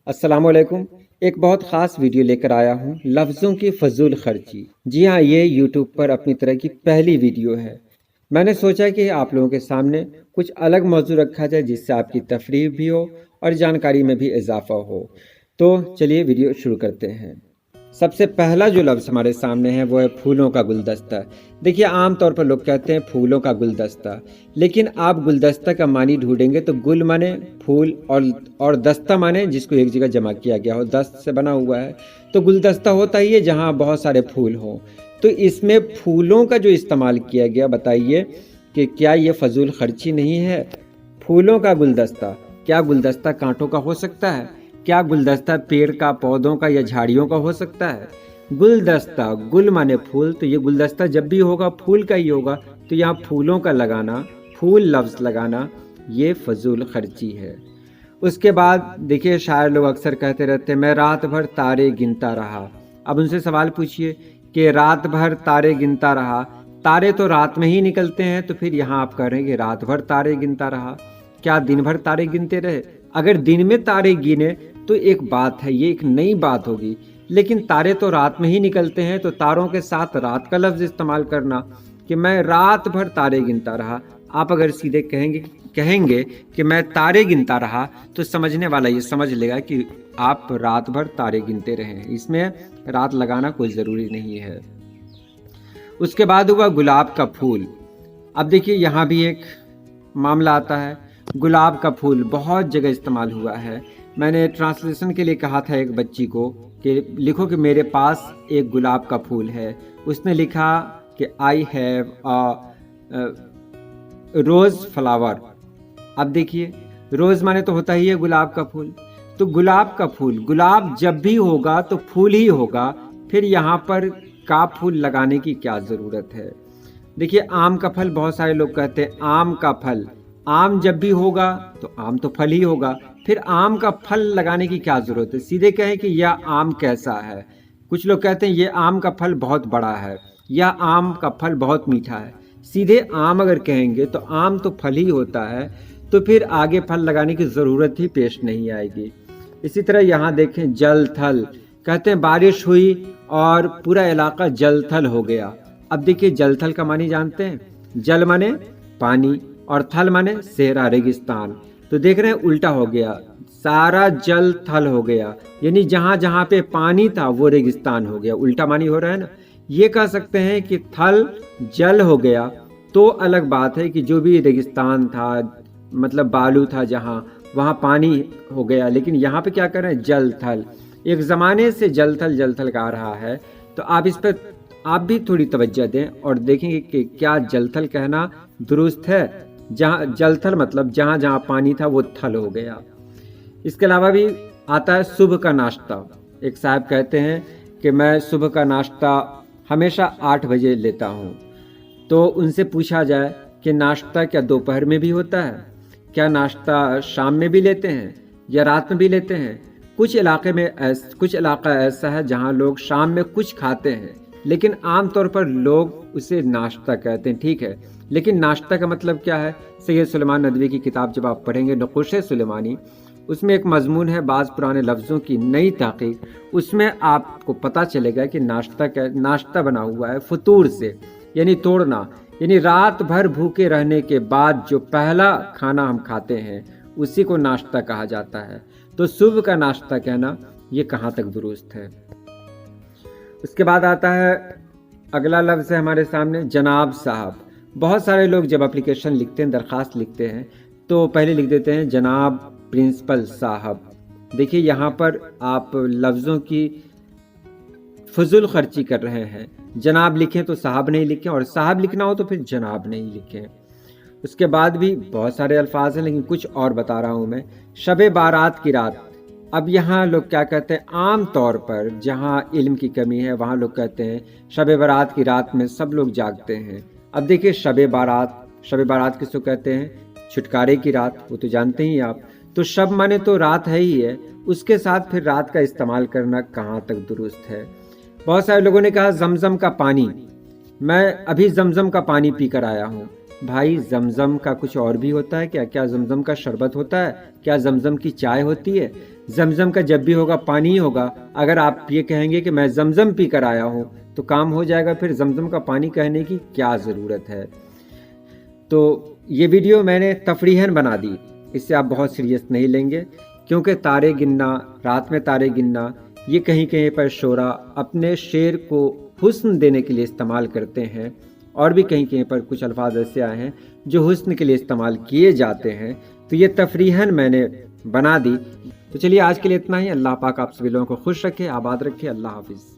अस्सलामुअलैकुम। एक बहुत ख़ास वीडियो लेकर आया हूँ, लफ्ज़ों की फ़जूल खर्ची। जी हाँ, ये यूट्यूब पर अपनी तरह की पहली वीडियो है। मैंने सोचा कि आप लोगों के सामने कुछ अलग मौजू रखा जाए जिससे आपकी तफरीह भी हो और जानकारी में भी इजाफ़ा हो। तो चलिए वीडियो शुरू करते हैं। सबसे पहला जो लफ्ज़ हमारे सामने है वो है फूलों का गुलदस्ता। देखिए, आम तौर पर लोग कहते हैं फूलों का गुलदस्ता, लेकिन आप गुलदस्ता का मानी ढूंढेंगे तो गुल माने फूल और दस्ता माने जिसको एक जगह जमा किया गया हो, दस्त से बना हुआ है। तो गुलदस्ता होता ही है जहाँ बहुत सारे फूल हों। तो इसमें फूलों का जो इस्तेमाल किया गया, बताइए कि क्या ये फजूल खर्ची नहीं है? फूलों का गुलदस्ता, क्या गुलदस्ता कांटों का हो सकता है? क्या गुलदस्ता पेड़ का, पौधों का या झाड़ियों का हो सकता है? गुलदस्ता, गुल माने फूल, तो ये गुलदस्ता जब भी होगा फूल का ही होगा। तो यहाँ फूलों का लगाना, फूल लफ्ज़ लगाना, ये फजूल खर्ची है। उसके बाद देखिए, शायर लोग अक्सर कहते रहते हैं मैं रात भर तारे गिनता रहा। अब उनसे सवाल पूछिए कि रात भर तारे गिनता रहा, तारे तो रात में ही निकलते हैं, तो फिर यहाँ आप कह रहे हैं कि रात भर तारे गिनता रहा। क्या दिन भर तारे गिनते रहे? अगर दिन में तारे गिने तो एक बात है, ये एक नई बात होगी, लेकिन तारे तो रात में ही निकलते हैं, तो तारों के साथ रात का लफ्ज़ इस्तेमाल करना कि मैं रात भर तारे गिनता रहा। आप अगर सीधे कहेंगे कि मैं तारे गिनता रहा, तो समझने वाला ये समझ लेगा कि आप रात भर तारे गिनते रहे। इसमें रात लगाना कोई ज़रूरी नहीं है। उसके बाद हुआ गुलाब का फूल। अब देखिए, यहाँ भी एक मामला आता है। गुलाब का फूल बहुत जगह इस्तेमाल हुआ है। मैंने ट्रांसलेशन के लिए कहा था एक बच्ची को कि लिखो कि मेरे पास एक गुलाब का फूल है। उसने लिखा कि I have a rose flower. अब देखिए, रोज़ माने तो होता ही है गुलाब का फूल, तो गुलाब का फूल, गुलाब जब भी होगा तो फूल ही होगा, फिर यहाँ पर का फूल लगाने की क्या ज़रूरत है? देखिए, आम का फल, बहुत सारे लोग कहते हैं आम का फल, आम जब भी होगा तो आम तो फल ही होगा, फिर आम का फल लगाने की क्या ज़रूरत है? सीधे कहें कि यह आम कैसा है। कुछ लोग कहते हैं ये आम का फल बहुत बड़ा है, या आम का फल बहुत मीठा है। सीधे आम अगर कहेंगे तो आम तो फल ही होता है, तो फिर आगे फल लगाने की ज़रूरत ही पेश नहीं आएगी। इसी तरह यहाँ देखें, जल थल, कहते हैं बारिश हुई और पूरा इलाका जल थल हो गया। अब देखिए, जल थल का मानी जानते हैं? जल माने पानी और थल माने सेहरा, रेगिस्तान। तो देख रहे हैं, उल्टा हो गया, सारा जल थल हो गया, यानी जहाँ जहाँ पे पानी था वो रेगिस्तान हो गया। उल्टा मानी हो रहा है ना। ये कह सकते हैं कि थल जल हो गया, तो अलग बात है कि जो भी रेगिस्तान था, मतलब बालू था जहाँ, वहाँ पानी हो गया। लेकिन यहाँ पे क्या कर रहे हैं? जल थल। एक ज़माने से जल थल का आ रहा है, तो आप इस पर आप भी थोड़ी तवज्जो दें और देखेंगे कि क्या जलथल कहना दुरुस्त है। जहाँ जलथल मतलब जहाँ जहाँ पानी था वो थल हो गया। इसके अलावा भी आता है सुबह का नाश्ता। एक साहब कहते हैं कि मैं सुबह का नाश्ता हमेशा 8 बजे लेता हूँ। तो उनसे पूछा जाए कि नाश्ता क्या दोपहर में भी होता है? क्या नाश्ता शाम में भी लेते हैं या रात में भी लेते हैं? कुछ इलाका ऐसा है जहाँ लोग शाम में कुछ खाते हैं, लेकिन आमतौर पर लोग उसे नाश्ता कहते हैं, ठीक है। लेकिन नाश्ता का मतलब क्या है? सैयद सुलेमान नदवी की किताब जब आप पढ़ेंगे, नक़ूश सुलेमानी, उसमें एक मजमून है बाज़ पुराने लफ्ज़ों की नई तहक़ीक़, उसमें आपको पता चलेगा कि नाश्ता बना हुआ है फतूर से, यानी तोड़ना, यानी रात भर भूखे रहने के बाद जो पहला खाना हम खाते हैं उसी को नाश्ता कहा जाता है। तो सुबह का नाश्ता कहना ये कहाँ तक दुरुस्त है? उसके बाद आता है अगला लफ्ज़ है हमारे सामने, जनाब साहब। बहुत सारे लोग जब एप्लीकेशन लिखते हैं, दरख्वास्त लिखते हैं, तो पहले लिख देते हैं जनाब प्रिंसिपल साहब। देखिए, यहाँ पर आप लफ्ज़ों की फजूल खर्ची कर रहे हैं। जनाब लिखें तो साहब नहीं लिखें, और साहब लिखना हो तो फिर जनाब नहीं लिखें। उसके बाद भी बहुत सारे अल्फाज हैं, लेकिन कुछ और बता रहा हूँ मैं। शब बारात की रात। अब यहाँ लोग क्या कहते हैं? आम तौर पर जहाँ इल्म की कमी है वहाँ लोग कहते हैं शब बारात की रात में सब लोग जागते हैं। अब देखिए, शब बारात किसको कहते हैं? छुटकारे की रात, वो तो जानते ही आप। तो शब माने तो रात है ही है, उसके साथ फिर रात का इस्तेमाल करना कहाँ तक दुरुस्त है? बहुत सारे लोगों ने कहा जमजम का पानी, मैं अभी जमजम का पानी पी कर आया हूँ। भाई, जमजम का कुछ और भी होता है क्या? क्या जमजम का शरबत होता है? क्या जमजम की चाय होती है? زمزم کا جب بھی ہوگا پانی ہی ہوگا. اگر آپ یہ کہیں گے کہ میں زمزم پی کر آیا ہوں تو کام ہو جائے گا, پھر زمزم کا پانی کہنے کی کیا ضرورت ہے. تو یہ ویڈیو میں نے تفریحاً بنا دی, اس سے آپ بہت سیریس نہیں لیں گے, کیونکہ تارے گننا, رات میں تارے گننا, یہ کہیں کہیں پر شعراء اپنے شعر کو حسن دینے کے لیے استعمال کرتے ہیں, اور بھی کہیں کہیں پر کچھ الفاظ ایسے آئے ہیں جو حسن کے لیے استعمال کیے جاتے ہیں. تو یہ تفریحاً میں نے بنا دی. تو چلیے آج کے لیے اتنا ہی. اللہ پاک آپ سبھی لوگوں کو خوش رکھے, آباد رکھے. اللہ حافظ.